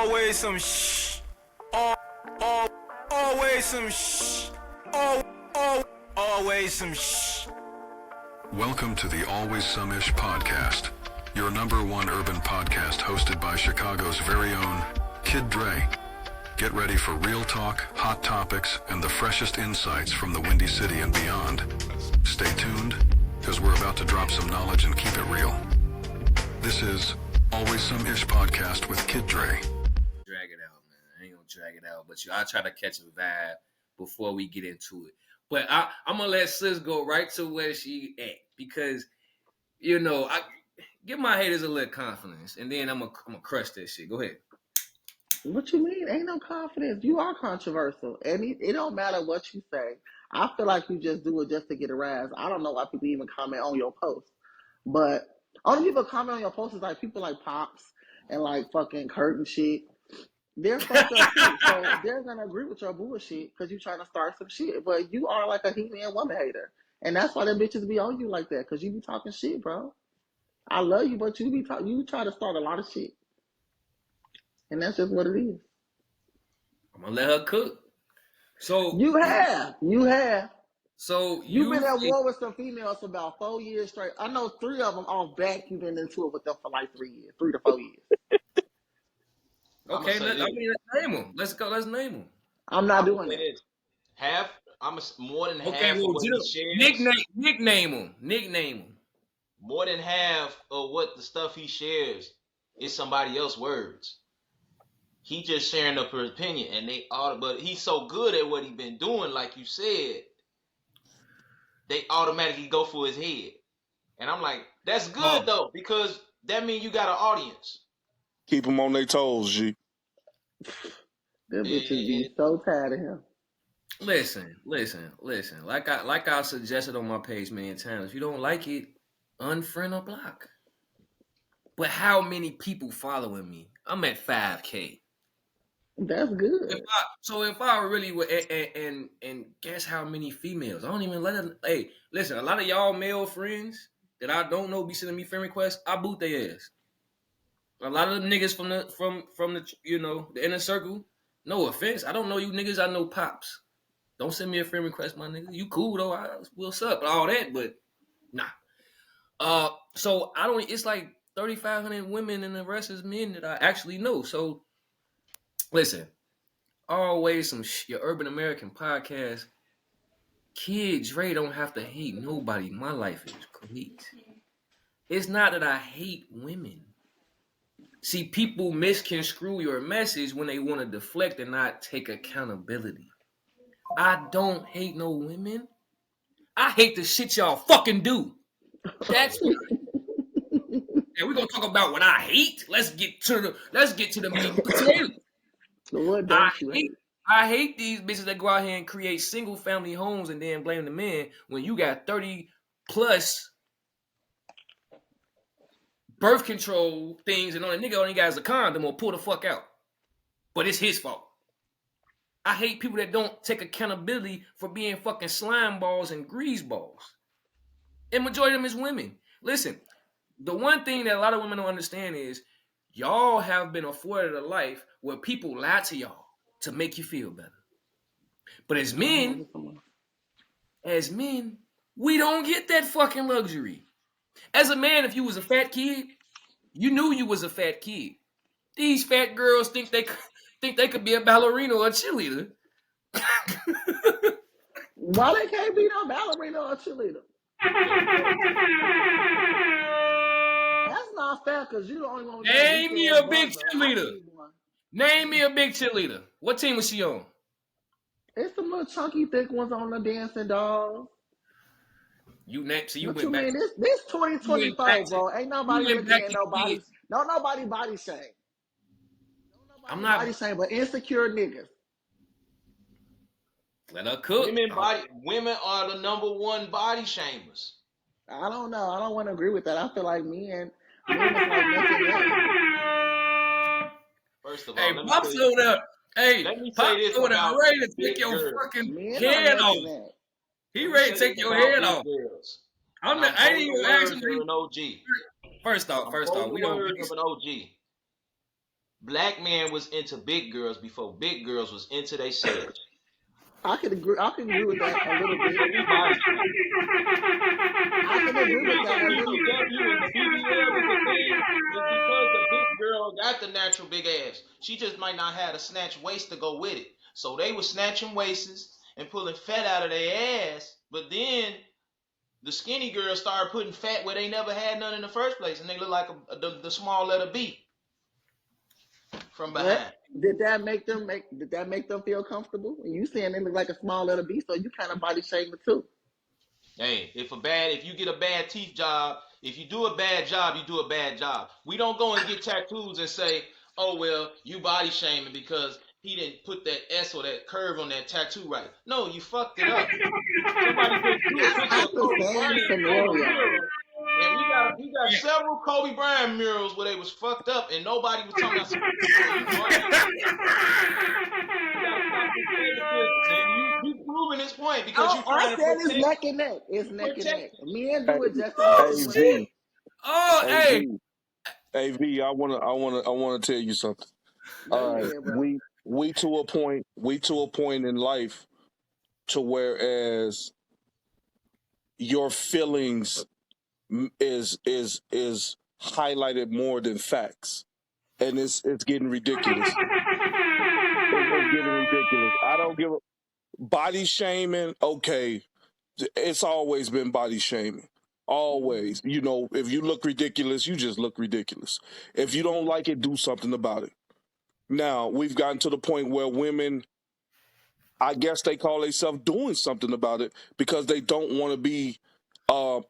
Always some shh. Always some shh. Always some shh. Welcome to the AlwaysSomeShh podcast, your number one urban podcast hosted by Chicago's very own Kid Dre. Get ready for real talk, hot topics, and the freshest insights from the Windy City and beyond. Stay tuned, because we're about to drop some knowledge and keep it real. This is AlwaysSomeShh podcast with Kid Dre. Drag it out, man. I ain't gonna drag it out, but I'll try to catch a vibe before we get into it. But I'm gonna let Sis go right to where she at, because I give my haters a little confidence, and then I'm gonna crush that shit. Go ahead. What you mean? Ain't no confidence. You are controversial, and it don't matter what you say. I feel like you just do it just to get a rise. I don't know why people even comment on your post, but only people comment on your post is like people like Pops and like fucking Kurt and shit. They're fucked up shit, so they're gonna agree with your bullshit because you trying to start some shit. But you are like a He-Man woman hater, and that's why them bitches be on you like that, because you be talking shit, bro. I love you, but you try to start a lot of shit, and that's just what it is. I'm gonna let her cook. So you have. So you've been at war with some females for about 4 years straight. I know 3 of them off back. You've been into it with them for like 3 years, 3 to 4 years. Okay, let's name them. Let's go. Let's name them. I'm not doing it. More than half of well, what he shares. Nickname them. More than half of what the stuff he shares is somebody else's words. He just sharing up his opinion, and but he's so good at what he been doing, like you said, they automatically go for his head. And I'm like, that's good though, because that means you got an audience. Keep them on their toes, G. Them bitches be so tired of him. Listen. Like I suggested on my page many times, if you don't like it, unfriend or block. But how many people following me? I'm at 5K. That's good. If I really would, and guess how many females? I don't even let them. Hey, listen, a lot of y'all male friends that I don't know be sending me friend requests. I boot their ass. A lot of them niggas from the the inner circle. No offense, I don't know you niggas. I know Pops. Don't send me a friend request, my nigga. You cool though. What's up? All that, but nah. So I don't. It's like 3,500 women, and the rest is men that I actually know. So listen, always some your Urban American podcast. Kid Dre don't have to hate nobody. My life is great. It's not that I hate women. See, people misconstrue your message when they want to deflect and not take accountability. I don't hate no women. I hate the shit y'all fucking do. That's what and we're gonna talk about what I hate. Let's get to the meat and potatoes. I hate these bitches that go out here and create single family homes and then blame the men when you got 30 plus birth control things and on the nigga only got a condom or pull the fuck out. But it's his fault. I hate people that don't take accountability for being fucking slime balls and grease balls. And majority of them is women. Listen, the one thing that a lot of women don't understand is y'all have been afforded a life where people lie to y'all to make you feel better. But as men, we don't get that fucking luxury. As a man, if you was a fat kid, you knew you was a fat kid. These fat girls think they could be a ballerina or a cheerleader. Why they can't be no ballerina or a cheerleader? That's not fair, because you the only one. Name me a big cheerleader. Name me a big cheerleader. What team was she on? It's some little chunky, thick ones on the dancing dolls. You went mean? back. This 2024, bro. Ain't nobody looking at nobody. Don't nobody body shame. I'm not body shame, but insecure niggas. Let her cook. Women are the number one body shamers. I don't know. I don't want to agree with that. I feel like men is like mental. First of all, hey, Pops over there. Hey, let me say this about ready to take your fucking head off. He ready to take your head off. I ain't even asking you. An OG. First off, we don't. Of an OG. Black men was into big girls before big girls was into themselves. I can agree. I can agree with that a little bit. So we body shame. I can agree with that a The little bit. BBW and the BBL is a thing is because the big girl got the natural big ass. She just might not have a snatch waist to go with it. So they were snatching waists and pulling fat out of their ass. But then the skinny girls started putting fat where they never had none in the first place, and they look like the small letter B from behind. Did that make them feel comfortable? And you saying they look like a small letter B, so you kind of body shaming too. Hey, if you get a bad teeth job, if you do a bad job, you do a bad job. We don't go and get tattoos and say, oh well, you body shaming because he didn't put that S or that curve on that tattoo right. No, you fucked it up. Somebody just drew a It's picture not of the Kobe same Bryant on a scenario. mural, and we got several Kobe Bryant murals where they was fucked up, and nobody was talking about. Oh, you body you proving this point because Oh, you're I trying to said it's protect. neck and neck. It's neck and neck. Men Hey, do it just as much Oh as hey women shit! V, do. Oh hey hey, V, hey V. I wanna tell you something. Go All right, ahead, bro. we to a point in life to whereas your feelings is highlighted more than facts, and it's getting ridiculous. It's getting ridiculous. I don't give a body shaming. Okay, it's always been body shaming. Always. You know, if you look ridiculous, you just look ridiculous. If you don't like it, do something about it. Now, we've gotten to the point where women, I guess they call themselves doing something about it because they don't want to be, uh,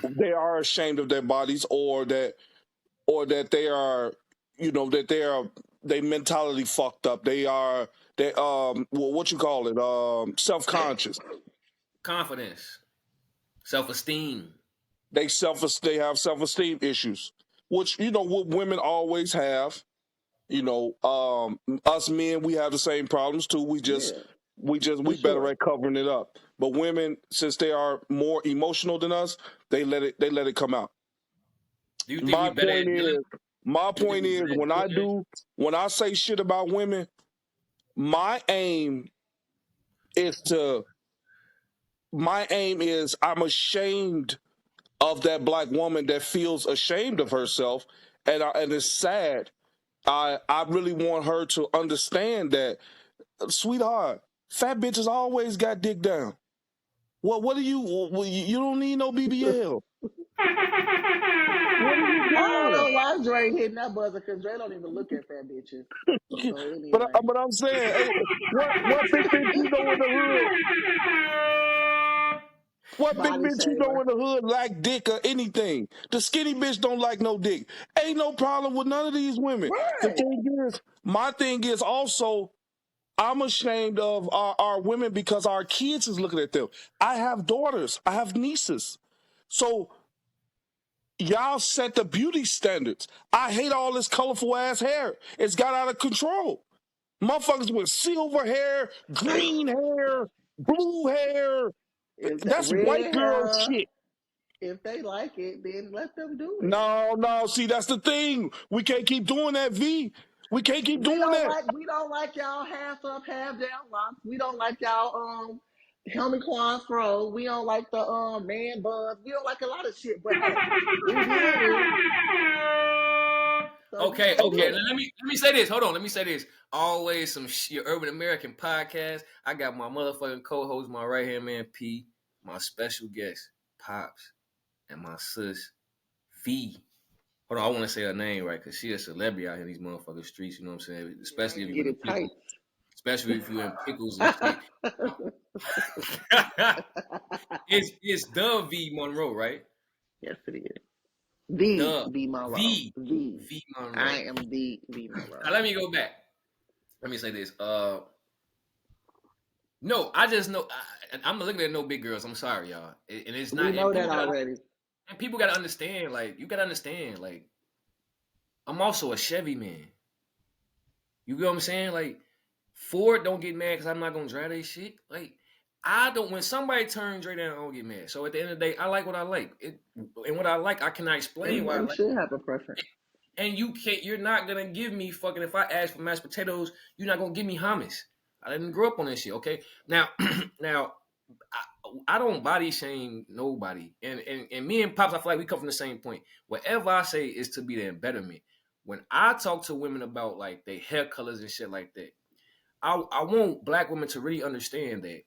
they are ashamed of their bodies or that they are, that they mentality fucked up. What you call it? Self-conscious. confidence, self-esteem. They have self-esteem issues, which what women always have. Us men, we have the same problems too. We just Yeah, for we better sure. at covering it up. But women, since they are more emotional than us, they let it come out. Do you think we My better point at dealing? is, my You think point we is better at dealing? when I say shit about women, my aim is to my aim is I'm ashamed of that black woman that feels ashamed of herself, and it's sad. I really want her to understand that, sweetheart, fat bitches always got dick down. What do you don't need no BBL. What are you I don't doing? know why Dre hitting that buzzer because Dre don't even look at fat bitches. So but anyway, but I'm saying, hey, what big bitch you know in the hood? What big body bitch you know shamer. in the hood like dick or anything? The skinny bitch don't like no dick. Ain't no problem with none of these women. Right. My thing is also, I'm ashamed of our women because our kids is looking at them. I have daughters. I have nieces. So y'all set the beauty standards. I hate all this colorful ass hair. It's got out of control. Motherfuckers with silver hair, green hair, blue hair. If that That's white red girl hair, shit. if they like it, then let them do it. No, no. See, that's the thing. We can't keep doing that, V. We can't keep doing that. We don't like y'all half up, half down locks. We don't like y'all Helmy Quan fro. We don't like the man buns. We don't like a lot of shit. But hey, we deal with it. So you Okay, gonna okay. do Let it. me say this. Hold on. Let me say this. Always some your Urban American podcast. I got my motherfucking co-host, my right hand man P, my special guest Pops, and my sis V. Hold on, I want to say her name right because she a celebrity out here in these motherfucking streets. You know what I'm saying? Especially if you Get in it tight. pickles. Especially if you in pickles and shit. it's the V Monroe, right? Yes, it is. The The V Monroe. V The V Monroe. I am the V Monroe. Now let me go back. Let me say this. No, I just know I'm looking at no big girls. I'm sorry, y'all, and it's We not. know that already. And people gotta understand. Like you gotta understand. Like I'm also a Chevy man. You get what I'm saying? Like Ford don't get mad because I'm not gonna drive their shit. Like I don't. When somebody turns Dre down, I don't get mad. So at the end of the day, I like what I like. And what I like, I cannot explain why I Everybody like. should have a preference. And you're not gonna give me fucking, if I ask for mashed potatoes, you're not gonna give me hummus. I didn't grow up on that shit, okay? Now, now, I don't body shame nobody. And me and Pops, I feel like we come from the same point. Whatever I say is to be their betterment. When I talk to women about like their hair colors and shit like that, I want black women to really understand that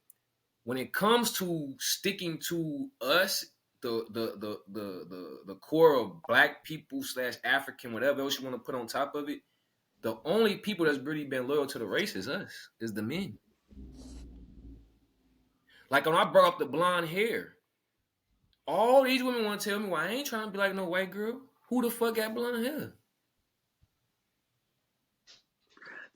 when it comes to sticking to us, the core of black people / African, whatever else you want to put on top of it, the only people that's really been loyal to the race is us, is the men. Like when I brought up the blonde hair, all these women want to tell me, well, I ain't trying to be like no white girl. Who the fuck got blonde hair?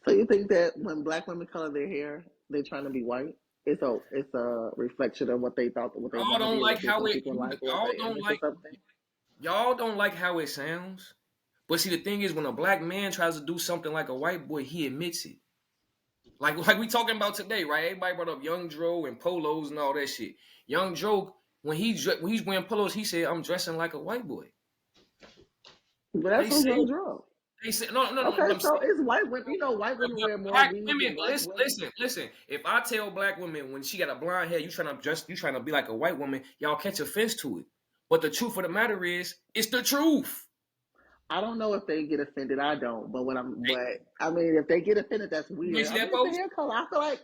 So you think that when black women color their hair, they're trying to be white? It's a reflection of what they thought, what they Y'all want to don't be, or like what they how think it. people like, or Y'all their don't image or like. something. Y'all don't like how it sounds. But see, the thing is, when a black man tries to do something like a white boy, he admits it. Like we talking about today, right? Everybody brought up Young Dro and polos and all that shit. Young Dro, when he's wearing polos, he said, "I'm dressing like a white boy." But They that's what said, young girl. no. Okay, I'm so saying, it's white women. You know, white women but wear more black weaves than women, black women. listen. If I tell black women when she got a blonde hair, you trying to be like a white woman, y'all catch offense to it. But the truth of the matter is, it's the truth. I don't know if they get offended. I don't. But I mean, if they get offended, that's You ain't weird. see I that mean, it's a post? hair color. I feel like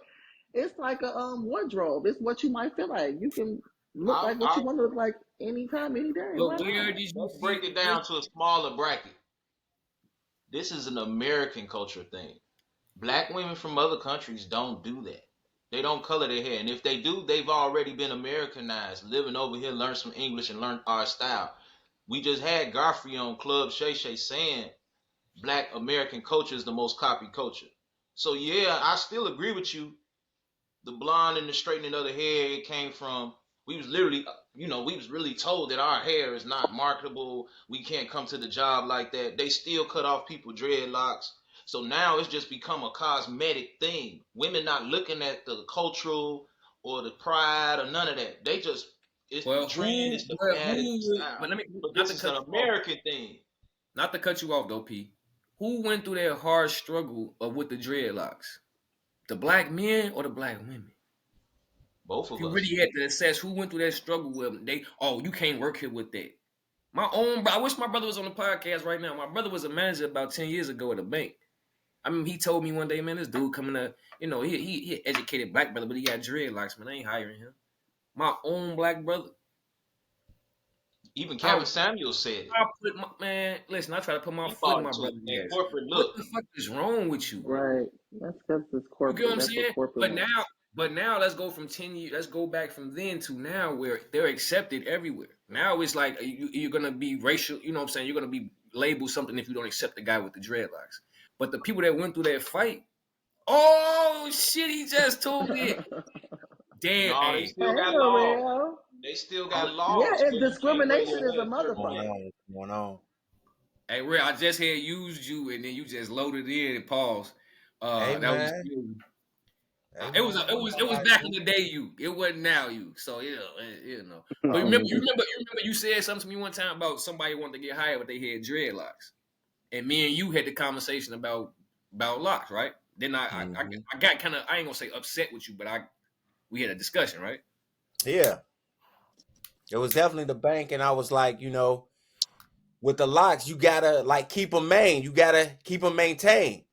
it's like a wardrobe. It's what you might feel like. You can look I, like what I you want to look like anytime, any day. Why But where not? did you let's break see? it down to a smaller bracket. This is an American culture thing. Black women from other countries don't do that. They don't color their hair, and if they do, they've already been Americanized, living over here, learn some English and learn our style. We just had Godfrey on Club Shay Shay saying Black American culture is the most copied culture. So yeah, I still agree with you. The blonde and the straightening of the hair, it came from, we was literally, we was really told that our hair is not marketable. We can't come to the job like that. They still cut off people dreadlocks. So now it's just become a cosmetic thing. Women not looking at the cultural or the pride or none of that. They just, it's the Well, trend, it's the fad, it's the but style. let me, But not this to is cut an you off, American thing. not to cut you off though, P. Who went through that hard struggle of with the dreadlocks? The black men or the black women? Both If of you us. really had to assess who went through that struggle with them, you can't work here with that. I wish my brother was on the podcast right now. My brother was a manager about 10 years ago at a bank. I mean, he told me one day, man, this dude coming to, he educated black brother, but he got dreadlocks, man. I ain't hiring him. My own black brother. Even I Kevin Samuels said it. I put my man. Listen, I try to put my He foot in bought my into brother's that ass. corporate What look. the fuck is wrong with you? Right. That's because it's You get what corporate. I'm That's what saying? corporate But wants. now, let's go from 10 years. Let's go back from then to now, where they're accepted everywhere. Now it's like you're gonna be racial. You know what I'm saying? You're gonna be labeled something if you don't accept the guy with the dreadlocks. But the people that went through that fight, oh shit, he just told me it. Damn, No, they hey, still Hey, got laws. L'Oreal. They still I'm, got Yeah, laws it's where you can't wear discrimination your is a hair What's certain going way. motherfucker. on? What's going on? hey, Ray, I just had used you, and then you just loaded in and paused. Hey That was man, hey It was man, ain't it was nobody back in do. the day you. It wasn't now you. So you know. But Oh, remember you said something to me one time about somebody wanted to get hired but they had dreadlocks. And me and you had the conversation about locks, right? Then Hmm. I got kind of, I ain't gonna say upset with you, but we had a discussion, right? Yeah, it was definitely the bank, and I was like, with the locks, you gotta like keep them main. You gotta keep them maintained.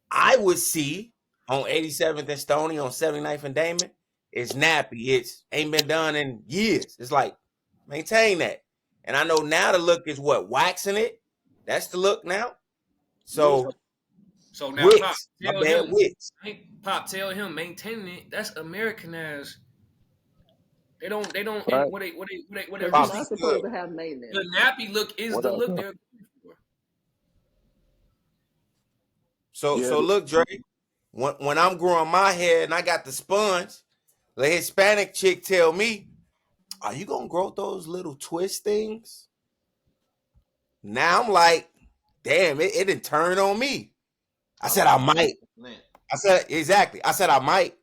I would see on 87th and Stony on 79th and Damon, it's nappy. It's ain't been done in years. It's like maintain that. And I know now the look is what waxing it. That's the look now. yeah. So So now wicks, my bad wicks. Tell him maintaining it. That's Americanized. They don't, and Right. what they Because you're really, Pops not is supposed good. to have maintenance. the nappy look is What the up? look they're going for. So Yeah. so look, Dre, when I'm growing my hair and I got the sponge, the Hispanic chick tell me, "Are you gonna grow those little twist things?" Now I'm like, "Damn, it didn't turn on me." I I said I like might. Flint. I said exactly. I said I might.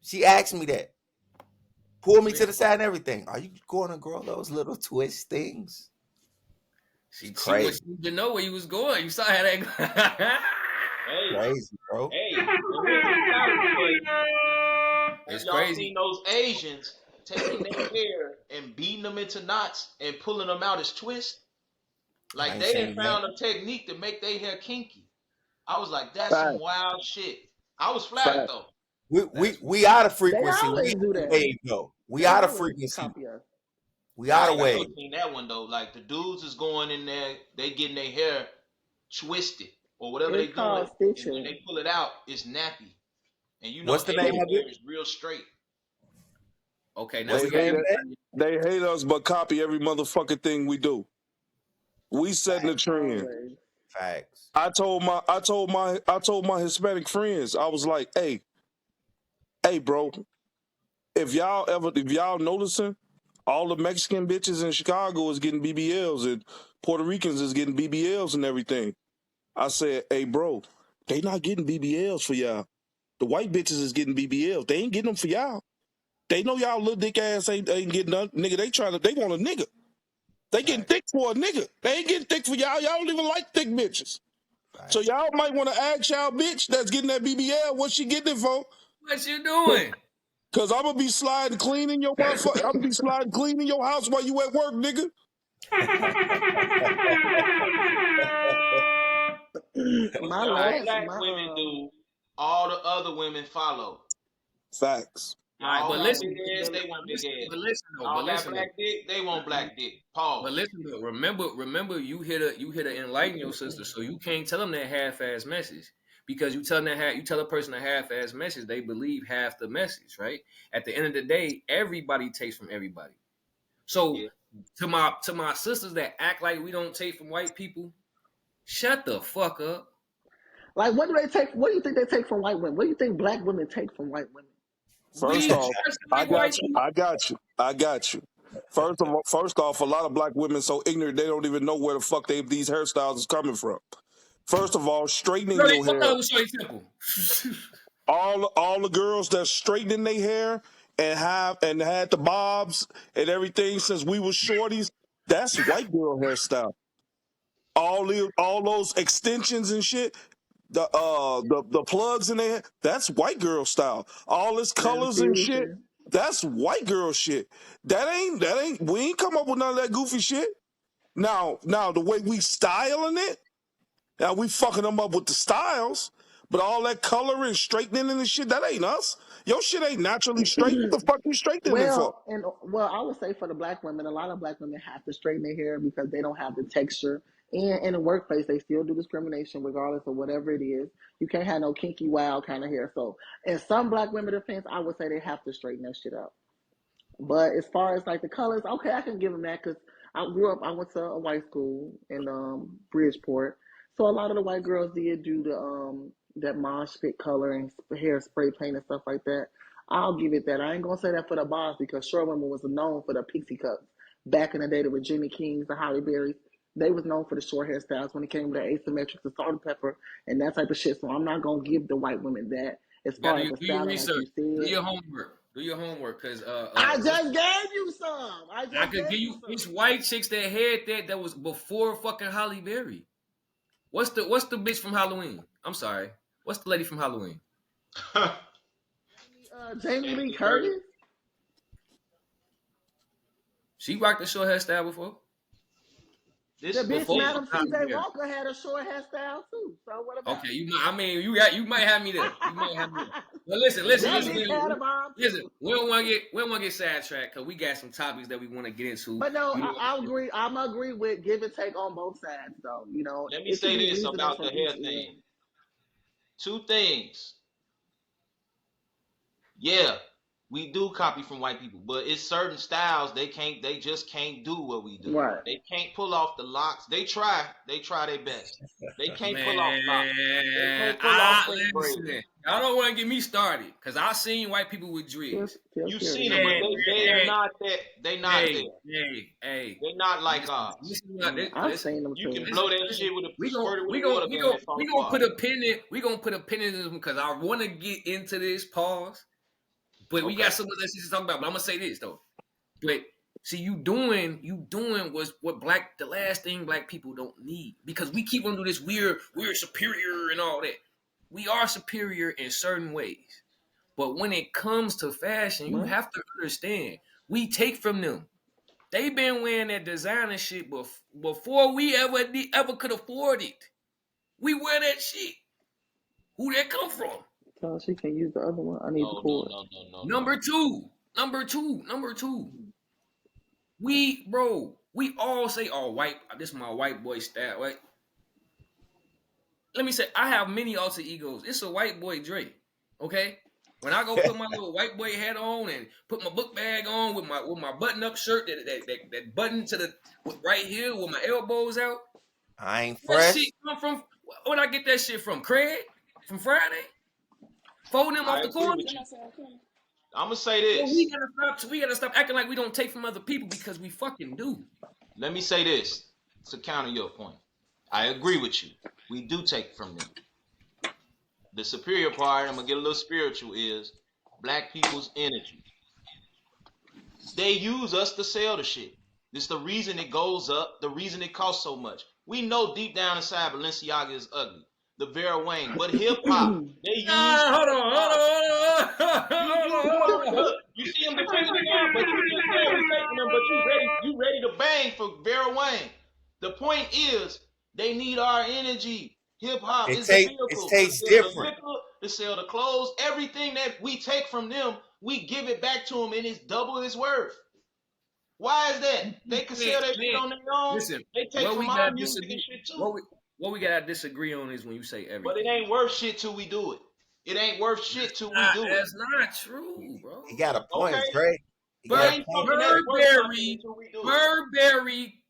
She asked me that. Pull me to Man, the side and everything. Are you going to grow those little twist things? She crazy. was to know where you was going. You saw how that. Hey, Crazy, bro. hey, but here's the reality for you. Have It's y'all crazy. seen those Asians taking their hair and beating them into knots and pulling them out as twists? I Like ain't they seen had that. found a technique to make their hair kinky. I was like, that's Fact, some wild shit. I was fact. flattered though. We out of They frequency. We always out do of that. wave though. We They out of always frequency. copy us. We I out of ain't never wave. seen that one though. Like the dudes is going in there, they getting their hair twisted or whatever they It's called doing, and when stitching. they pull it out, it's nappy. And you know What's the name Asian of it? hair is real straight. Okay, now What's They we the got name hate of it. that? They hate us, but copy every motherfucking thing we do. We setting the trend. Always. Facts. I told my Hispanic friends, I was like, hey, bro, if y'all noticing, all the Mexican bitches in Chicago is getting BBLs and Puerto Ricans is getting BBLs and everything. I said, hey, bro, they not getting BBLs for y'all. The white bitches is getting BBLs. They ain't getting them for y'all. They know y'all little dick ass ain't getting none. Nigga, they want a nigga. They getting Facts. thick for a nigga. They ain't getting thick for y'all. Y'all don't even like thick bitches. So Facts. y'all might want to ask y'all bitch that's getting that BBL what she getting it for. what you doing? Cause I'm gonna be sliding clean in your motherfucker. I'm gonna be sliding clean in your house while you at work, nigga. What's my that? Right. What last, black my women do, all the other women follow. Facts. All right, Y'all but got big listen, ass, they want big ass. but listen though, Y'all got black dick, they want black dick. but Pause. listen though. Remember, you hit to enlighten your sister, so you can't tell them that half-ass message because you tell a person a half-ass message, they believe half the message, right? At the end of the day, everybody takes from everybody. So Yeah. to my sisters that act like we don't take from white people, shut the fuck up. like, what do they take? What do you think they take from white women? What do you think black women take from white women? First We off, just I like white got you. people. I got you. I got you. First off, a lot of black women so ignorant they don't even know where the fuck these hairstyles is coming from. First of all, straightening Shorty, your what hair. color was Shorty Temple? All the girls that straightening their hair and had the bobs and everything since we was shorties, that's white girl hairstyle. All those extensions and shit, the plugs in there, that's white girl style. All this colors and shit, Confusion. that's white girl shit. That ain't we ain't come up with none of that goofy shit. Now the way we styling it, now we fucking them up with the styles, but all that color and straightening and shit, that ain't us. Your shit ain't naturally straight. What the fuck you straightening it for? Well, I would say for the black women, a lot of black women have to straighten their hair because they don't have the texture. And in the workplace, they still do discrimination regardless of whatever it is. You can't have no kinky, wild kind of hair. So, in some black women defense, I would say they have to straighten that shit up. But as far as like the colors, okay, I can give them that because I went to a white school in Bridgeport, so a lot of the white girls did do the that mosh pit color and hair spray paint and stuff like that. I'll give it that. I ain't gonna say that for the boss because short women was known for the pixie cuts back in the day. The Virginia Kings, the Holly Berries, they was known for the short hairstyles when it came to the asymmetrics, the salt and pepper, and that type of shit. So I'm not gonna give the white women that. As You gotta far as the do your styling, like research. you said, Do your homework, cause I just gave you some. I I just could gave give you you some. it's white chicks that had that was before fucking Holly Berry. What's the bitch from Halloween? I'm sorry. What's the lady from Halloween? Jamie Jamie Lee Lee Curtis. Curtis. She rocked the short hairstyle before. The This is the bitch Before thing. Madam fucking Holly C.J. Berry. Walker had a short hairstyle too. So what about Okay, you might have me there. You might have me there. But listen, that listen, bitch had a bomb listen. too. We don't want to get sidetracked because we got some topics that we want to get into. But no, You know, I agree. I'm agree with give and take on both sides though. You know, Let me it should say be this reasonable about the from hair each thing. end. Two things. Yeah, we do copy from white people, but it's certain styles they just can't do what we do. Right. They can't pull off the locks. They try their best. They can't pull off locks. They man, can't pull off fake braids. listen. Y'all don't want to get me started because I seen white people with dreads. Tell You Terry seen he them, but Hey, know what he's they're talking hey, not that. They not hey, there. hey. They're not like Listen, ours. I've seen them You can too. blow that shit with a squirt it with a water gun and fall We gonna apart. put a pin in. We gonna put a pin in this because I want to get into this pause. But we Okay. got some other shit to talk about. But I'm gonna say this though. But See, you doing was what the last thing black people don't need, because we keep on doing this we're superior and all that. We are superior in certain ways. But when it comes to fashion, you have to understand, we take from them. They been wearing that designer shit before we ever could afford it. We wear that shit. Who that come from? Tell her she can use the other one. I need the cord. No. Number two. We all say, "Oh, white. This is my white boy style." Right? Let me say, I have many alter egos. It's a white boy Dre. Okay. When I go put my little white boy hat on and put my book bag on with my button up shirt that button to the right here with my elbows out. I ain't That fresh. shit come from, where'd I get that shit from? Craig? From Friday? Folding them off the corner? I'm gonna say this. We gotta stop acting like we don't take from other people, because we fucking do. Let me say this to counter your point. I agree with you. We do take from them. The superior part, I'm gonna get a little spiritual, is black people's energy. They use us to sell the shit. It's the reason it goes up, the reason it costs so much. We know deep down inside Balenciaga is ugly. The Vera Wang, but hip hop, they use. Hold on. Look, you see him defending it now, but you just said we taking them, but you ready to bang for Vera Wang. The point is, they need our energy. Hip hop is the vehicle. It tastes different. To sell the clothes, everything that we take from them, we give it back to them, and it's double its worth. Why is that? They can sell that shit on their own. Listen, they take from our music and shit too. What we gotta disagree on is when you say everything. But it ain't worth shit till we do it. It ain't worth shit till we do it. That's not true, bro. You got a point, Trey.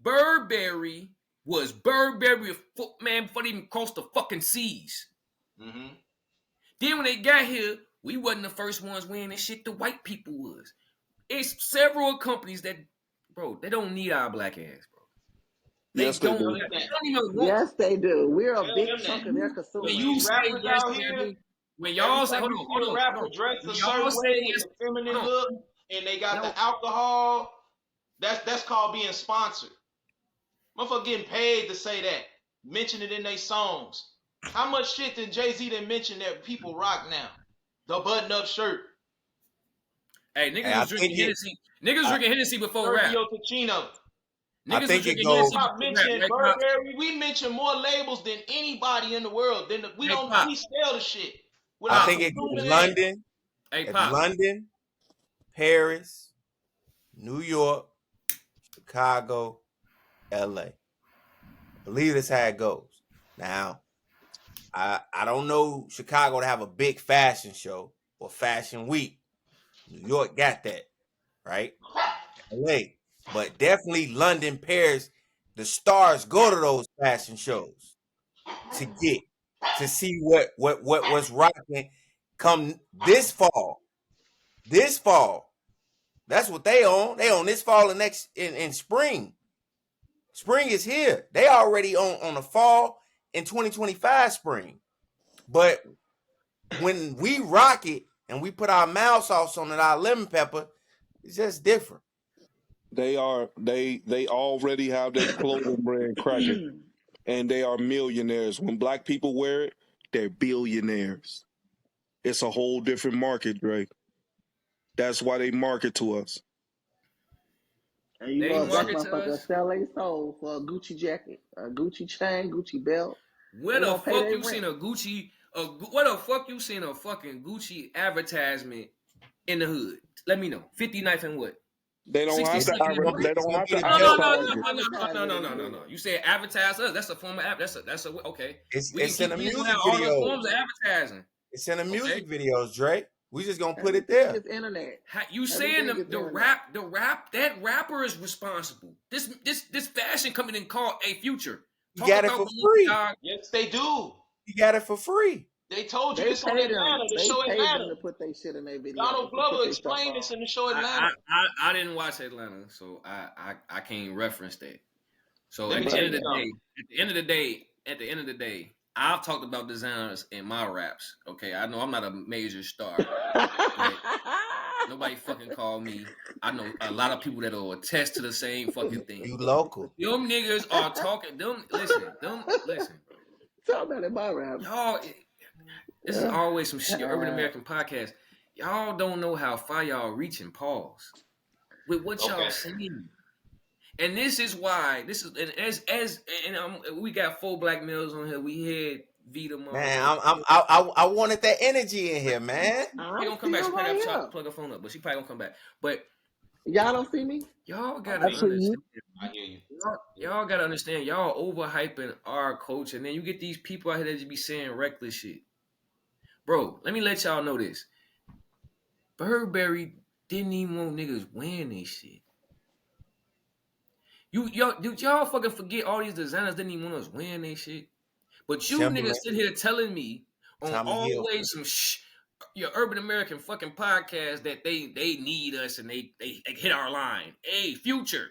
Burberry was Burberry, man, before they even crossed the fucking seas. Mm-hmm. Then when they got here, we wasn't the first ones wearing this shit. The white people was. It's several companies that, bro, they don't need our black ass, bro. Yes, they do. Yes, they do. We're a big chunk of their consumers. When you say yes, they do. When y'all say, hold on. Rapper dress a certain way with a feminine look, and they got the alcohol. That's called being sponsored. Motherfucker getting paid to say that. Mention it in their songs. How much shit did Jay-Z done mention that people rock now? The button-up shirt. Hey, niggas was drinking Hennessy. Niggas drinking Hennessy before rap. Ticino. I think it goes. We mention more labels than anybody in the world. We sell the shit. I think it goes London. London, Paris, New York, Chicago, LA. I believe that's how it goes. Now, I don't know Chicago to have a big fashion show or fashion week. New York got that, right? LA. But definitely London, Paris, the stars go to those fashion shows to see what's rocking come this fall. This fall. That's what they own. They own this fall and next in spring. Spring is here. They already on the fall in 2025 spring. But when we rock it and we put our mild sauce on it, our lemon pepper, it's just different. They already have their clothing brand cracking, and they are millionaires. When black people wear it, they're billionaires. It's a whole different market, Drake. That's why they market to us. And you know that motherfucker sell a soul for a Gucci jacket, a Gucci chain, Gucci belt. Where the fuck you seen a Gucci? Where the fuck you seen a fucking Gucci advertisement in the hood? Let me know. 59th and what? They don't have to. They don't have to. No. You said advertise us. That's a form of that's a okay. It's in the music videos. All forms of advertising. It's in the music videos, Drake. We just gonna put it there. It's internet. You saying the rap? That rapper is responsible. This fashion company called A Future. You got it for free. Yes, they do. You got it for free. They told you this on Atlanta. The show Atlanta. To put their shit in their video. Donald Glover explained this in the show Atlanta. I didn't watch Atlanta, so I can't reference that. So at the end of the day, I've talked about designers in my raps. Okay, I know I'm not a major star. Nobody fucking call me. I know a lot of people that'll attest to the same fucking thing. You local. Them niggas are talking. Listen, bro. Tell about it, my rap. Y'all, this is always some shit. Your Urban American podcast. Y'all don't know how far y'all reaching. Pause. With what y'all saying. And this is why we got 4 black males on here. We had Vita. Man, I wanted that energy in here, man. She gonna come back. She probably gotta plug her phone up, but she probably gonna come back. But y'all don't see me. Y'all gotta understand. I hear you. Y'all gotta understand. Y'all overhyping our culture, and then you get these people out here that just be saying reckless shit. Bro, let me let y'all know this. Burberry didn't even want niggas wearing this shit. Y'all fucking forget all these designers didn't even want us wearing this shit. But you niggas sit here telling me on Always Some Shh, your Urban American fucking podcast that they need us and they hit our line. Hey, Future.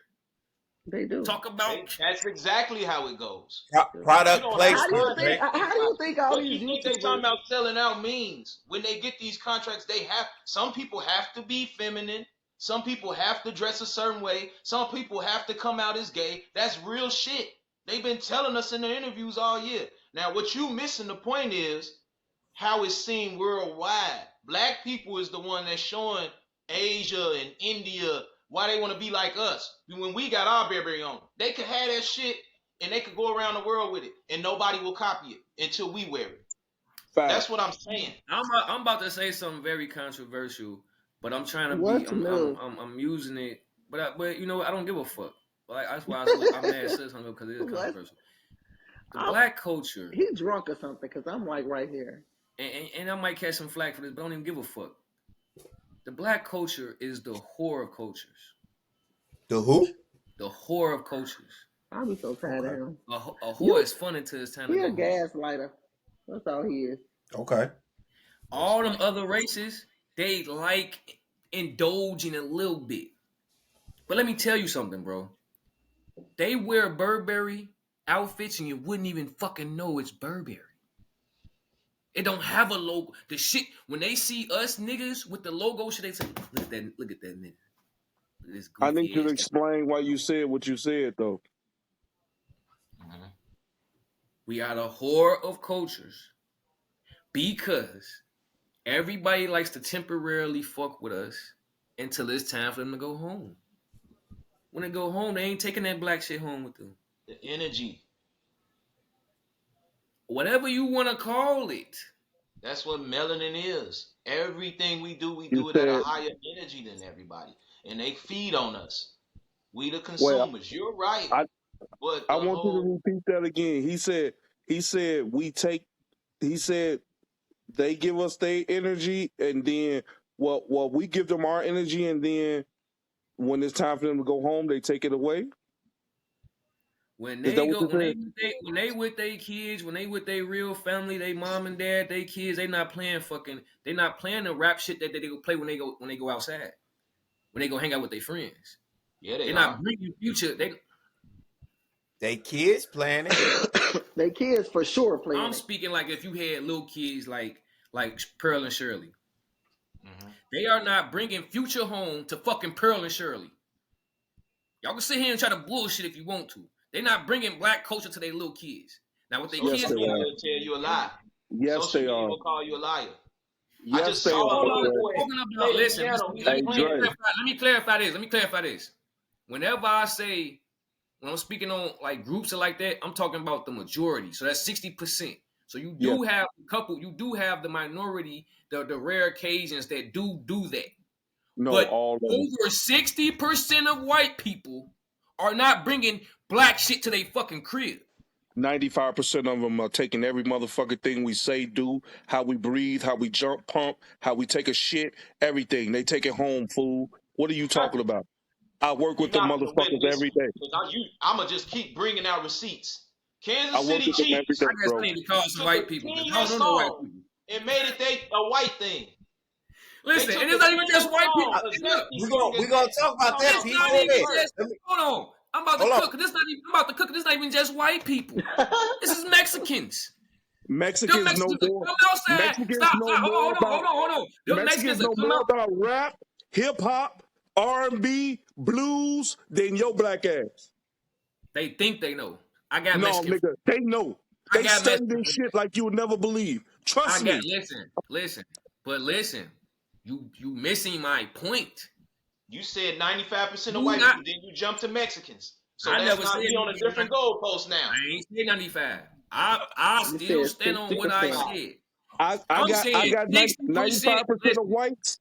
They do. Talk about that's exactly how it goes. Product placement. How do you think all these YouTubers? They talking about selling out means when they get these contracts, some people have to be feminine. Some people have to dress a certain way. Some people have to come out as gay. That's real shit. They've been telling us in the interviews all year. Now, what you missing the point is how it's seen worldwide. Black people is the one that's showing Asia and India why they want to be like us. When we got our Burberry on, they could have that shit and they could go around the world with it and nobody will copy it until we wear it. Fact. That's what I'm saying. I'm about to say something very controversial, but I'm trying to I'm using it, but you know I don't give a fuck. Like that's why I'm mad sis hung up because it is controversial. The black culture. He drunk or something because I'm like right here. And I might catch some flack for this, but I don't even give a fuck. The black culture is the whore of cultures. The who? The whore of cultures. I'll be so tired of him. A whore is fun until it's time to go. He a gaslighter. That's all he is. Okay. All them other races, they like indulging a little bit. But let me tell you something, bro. They wear Burberry outfits and you wouldn't even fucking know it's Burberry. It don't have a logo. The shit, when they see us niggas with the logo shit, they say, look at that nigga. This I need you to explain why you said what you said, though. We are the whore of cultures because everybody likes to temporarily fuck with us until it's time for them to go home. When they go home, they ain't taking that black shit home with them. The energy. Whatever you want to call it. That's what melanin is. Everything we do it at a higher energy than everybody. And they feed on us. We the consumers. You're right. I want you to repeat that again. He said they give us their energy and then we give them our energy and then when it's time for them to go home, they take it away. When they with their kids, when they with their real family, they mom and dad, they kids, they not playing the rap shit that they go play when they go outside, when they go hang out with their friends. Yeah, they're not bringing Future. They kids playing it. They kids for sure playing. I'm speaking like if you had little kids like Pearl and Shirley. Mm-hmm. They are not bringing Future home to fucking Pearl and Shirley. Y'all can sit here and try to bullshit if you want to. They're not bringing black culture to their little kids. Now, what they kids will tell you a lie. Yes, Social they are. Will call you a liar. Yes, I just they saw are. Listen, let me clarify this. Whenever I say, when I'm speaking on like groups and like that, I'm talking about the majority. So that's 60%. So you do have a couple. You do have the minority, the rare occasions that do that. No, but all over 60% of white people are not bringing black shit to their fucking crib. 95% of them are taking every motherfucking thing we say, do, how we breathe, how we jump, pump, how we take a shit, everything. They take it home, fool. What are you talking about? I work with the motherfuckers every day. I'm going to just keep bringing out receipts. Kansas City Chiefs. I just need to call some white people. And made it a white thing. Listen, and it's not even just white people. We're going to talk about that. Hold on. I'm about to cook. This not even just white people. This is Mexicans. Mexicans know more. Come outside. Stop. Hold on. Them Mexicans know more about rap hip hop, R&B, blues than your black ass. They think they know. I got No, Mexican. nigga, they know. I They got study Mexican. this shit like you would never believe. Trust me. Listen. You missing my point. You said 95% You of white not- people, then you jump to Mexicans. So I that's never not said be on a different goalpost now. I ain't say 95. I You still said stand on what I 60%. said. I I'm got saying 60%. 95% of whites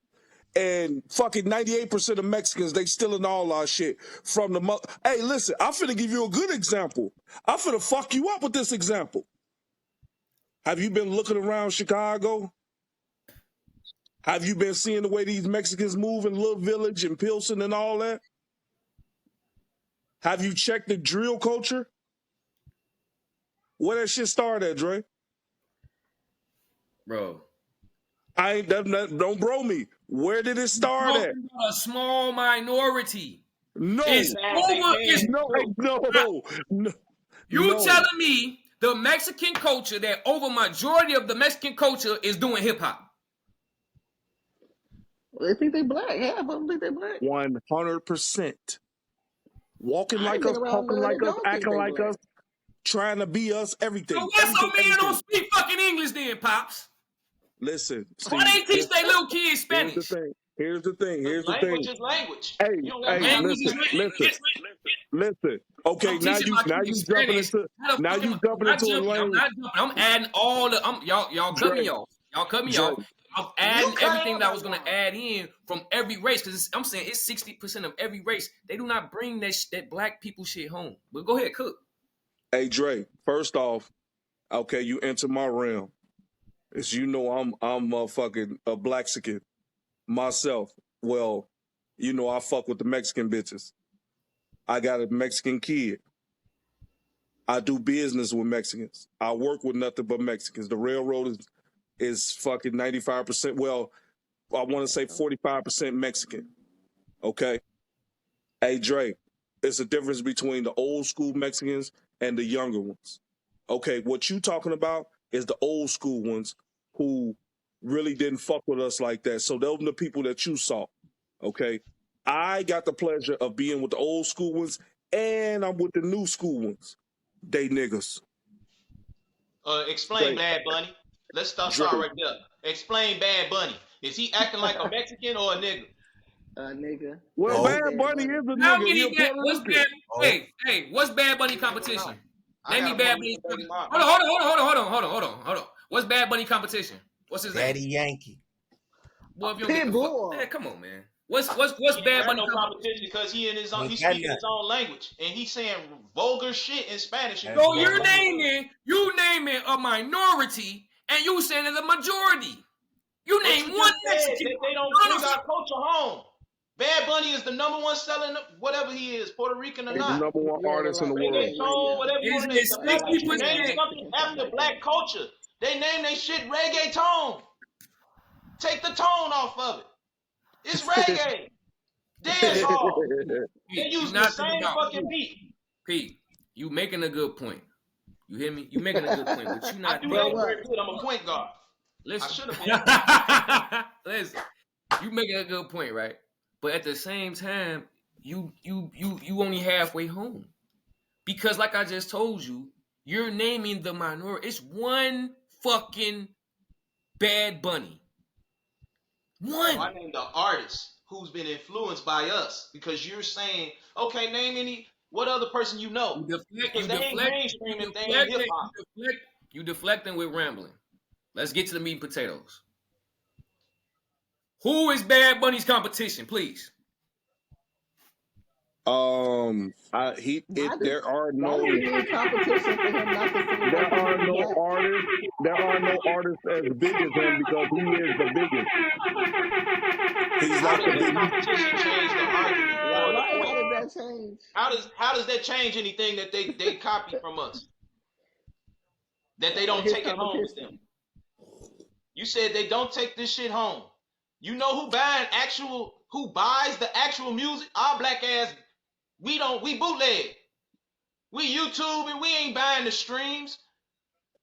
and fucking 98% of Mexicans. They stealing all our shit from the Hey, listen, I'm finna give you a good example. I'm finna fuck you up with this example. Have you been looking around Chicago? Have you been seeing the way these Mexicans move in Little Village and Pilsen and all that? Have you checked the drill culture? Where that shit started at, Dre? Bro. Don't bro me. Where did it start at? A small minority. No. It's No. You telling me the Mexican culture, that over majority of the Mexican culture is doing hip hop? They think they black. Half of them think they black. 100%. Walking I ain't like been us, around talking none like that us, don't think acting they like black. us, trying to be us, everything. So why some men don't speak fucking English then, Pops? Listen, Steve, Why they teach their little kids Spanish? Here's the thing. Language is language. Hey, You don't got listen. Okay, I'm now teaching you my now kids you jumping Spanish. into a lane. I'm not jumping. I'm adding all the. Y'all cut me off. Y'all cut me off. I'm adding everything that I was gonna add in from every race, because I'm saying it's 60% of every race. They do not bring that black people shit home. But go ahead, cook. Hey Dre, first off, okay, you enter my realm. As you know, I'm a fucking a Blaxican myself. Well, you know I fuck with the Mexican bitches. I got a Mexican kid. I do business with Mexicans. I work with nothing but Mexicans. The railroad is fucking 95%. Well, I want to say 45% Mexican. Okay. Hey Dre, it's a difference between the old school Mexicans and the younger ones. Okay, what you talking about is the old school ones who really didn't fuck with us like that. So those are the people that you saw. Okay. I got the pleasure of being with the old school ones, and I'm with the new school ones. They niggas. Explain Bad Bunny. Let's start right there. Explain Bad Bunny. Is he acting like a Mexican or a nigga? Nigga. Well, Bad Bunny is a How nigga. many what's Bad Bunny competition? Name me Bad Bunny. Hold on. What's Bad Bunny competition? What's his name? Daddy Yankee. Well, if you don't get the fuck, man, come on, man. What's Bad Bunny competition? Because he speaking his own language and he's saying vulgar shit in Spanish. So you naming a minority and you saying it's a majority. You name one Mexican. They don't bring our culture home. Bad Bunny is the number one selling, whatever he is, Puerto Rican or not. The number one artist in the world. Reggaeton, whatever you want to name. 60%. Name something after black culture. They name their shit reggaeton. Take the tone off of it. It's reggae. Dance hall. They use the same fucking beat. Pete, you making a good point. You hear me? You making a good point, but you not. I do that very good. I'm a point guard. Listen. I should have been. Listen. You making a good point, right? But at the same time, you only halfway home. Because like I just told you, you're naming the minority. It's one fucking Bad Bunny. One. I named the artist who's been influenced by us, because you're saying, okay, name any what other person you know. You deflecting with rambling. Let's get to the meat and potatoes. Who is Bad Bunny's competition, please? There are no artists as big as him because he is the biggest. He's not the biggest. Competition change the argument? How did that change? How does that change anything that they copy from us? That they don't take it home with them. You said they don't take this shit home. You know who buys the actual music? Our black ass. We bootleg. We YouTube and we ain't buying the streams.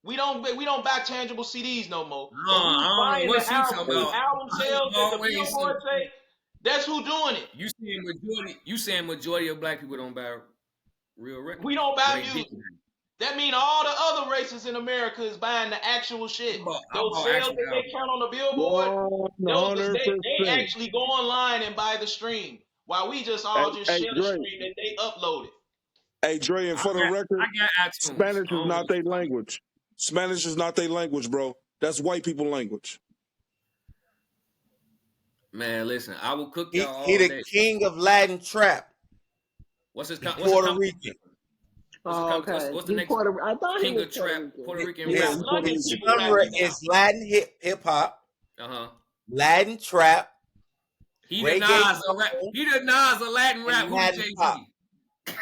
We don't buy tangible CDs no more. What's he talking about? Album sales that the Billboard say, That's who doing it. You saying majority of black people don't buy real records? We don't Or buy they music. didn't. That mean all the other races in America is buying the actual shit. I Those bought sales actual that they albums. count on the billboard, they 100%. actually go online and buy the stream. While we just all just Hey, share the Dre. stream that they uploaded. Hey, Dre, and for the record, I got iTunes. Spanish is not their language. Spanish is not their language, bro. That's white people language. Man, listen, I will cook He y'all all the day. king of Latin trap. What's his Puerto Rican. Okay. What's the He next I thought he king was of trap? Puerto Puerto Rican His rap. He's Puerto London Rican. people genre rapping now. is Latin hip hop, Uh-huh. Latin trap, He reggae, denies a Latin rap. Who the Latin pop. JT?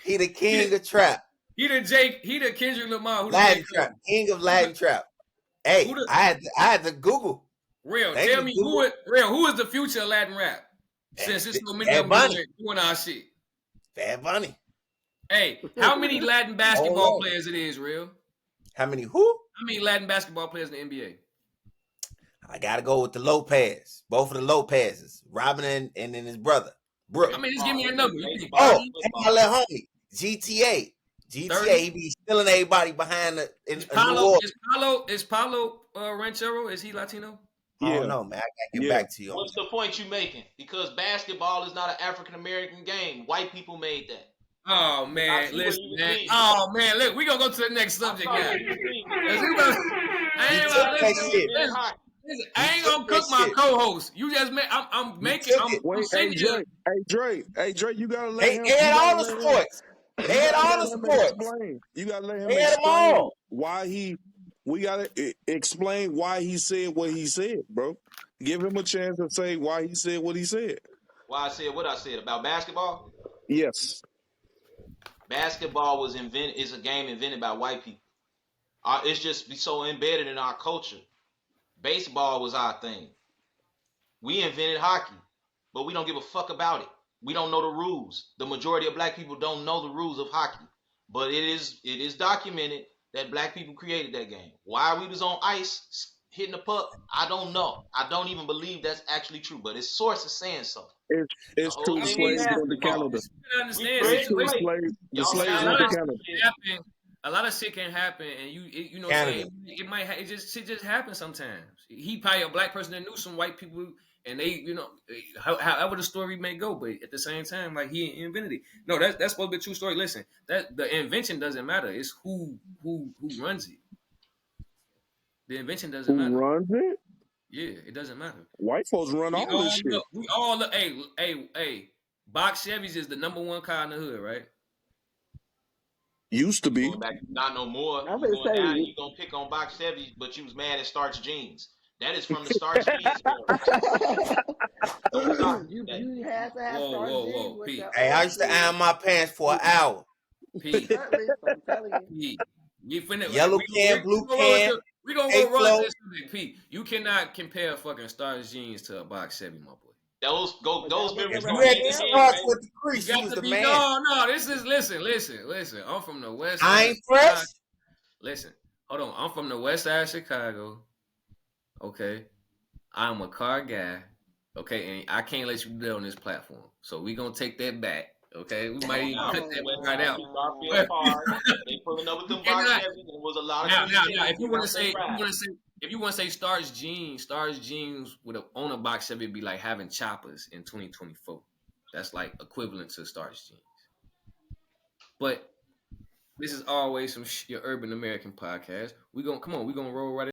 He the king of trap. He the Kendrick Lamar. Who the Latin J. trap. King of Latin trap. Hey, Who the- I had to Google. Real, Thank tell you, me Google. who is the future of Latin rap? Since there's so many Bad of them Bunny. doing our shit. Bad Bunny. Hey, how many Latin basketball Hold on. players it is, real? How many who? How many Latin basketball players in the NBA? I gotta go with the Lopez. Both of the Lopez's. Robin and then his brother. Brooke. I mean, just give me a number. You think Oh, 30? and my little homie. GTA. 30? He be stealing everybody behind in Is New Orleans. Paulo Ranchero? Is he Latino? I Yeah. don't know, man. I gotta get Yeah. back to you. What's the point you making? Because basketball is not an African American game. White people made that. Oh I man, see what listen, you man. mean. Oh man, look, we gonna go to the next subject I now. saw what you mean. I ain't He gonna took that listen, shit. listen, I ain't took gonna that cook my shit. co-host. You just make. I'm making. took I'm, it. I'm Wait, hey, sitting here. Dre, you gotta let They him. had all the sports. They had all the sports. Explain. You gotta let him They had them explain all. why he. We gotta explain why he said what he said, bro. Give him a chance to say why he said what he said. Why I said what I said about basketball? Yes. Basketball is a game invented by white people. It's just so embedded in our culture. Baseball was our thing. We invented hockey, but we don't give a fuck about it. We don't know the rules. The majority of black people don't know the rules of hockey, but it is documented that black people created that game. Why we was on ice hitting the puck, I don't know. I don't even believe that's actually true, but its source is saying so. It's whole true. The thing slaves is went to basketball. Canada. I understand. It's true. Situation. The Y'all slaves sound went to like Canada. shit. A lot of shit can happen, and you know, Canada. it might shit just happens sometimes. He probably a black person that knew some white people, and they, you know, however the story may go, but at the same time, like he invented it. No, that's supposed to be a true story. Listen, that the invention doesn't matter. It's who runs it. The invention doesn't Who matter. runs it? Yeah, it doesn't matter. White folks run all this shit. We all look. Hey. Box Chevys is the #1 car in the hood, right? Used to be. Going back, not no more. I'm You gonna going say down, you gonna pick on box Chevy, but you was mad at starched jeans. That is from the starched jeans era. Don't stop you that. you had to have Whoa, starched whoa, jeans whoa, with Pete. your Hey, I used to iron my pants for an hour. P. cutlass. I'm telling you. P. We finna Yellow can, blue can, We gonna fake go run flow. this subject, P. You cannot compare fucking Star's jeans to a box Chevy, my boy. Those that memories If go you had hand the in hand, starch baby. with the crease, You you got was to the be man. no. This is listen. I'm from the west I side. ain't fresh. Listen, hold on. I'm from the west side of Chicago. Okay, I'm a car guy. Okay, and I can't let you do that on this platform. So we gonna take that back. Okay, we might even cut that right out. Garfield cars, they pulling up with them box Cannot- Chevys. There was a lot of Now, if you want creativity. to say Star's jeans with on a box Chevy would be like having choppers in 2024. That's like equivalent to Star's jeans. But this is always your urban American podcast. We gonna roll right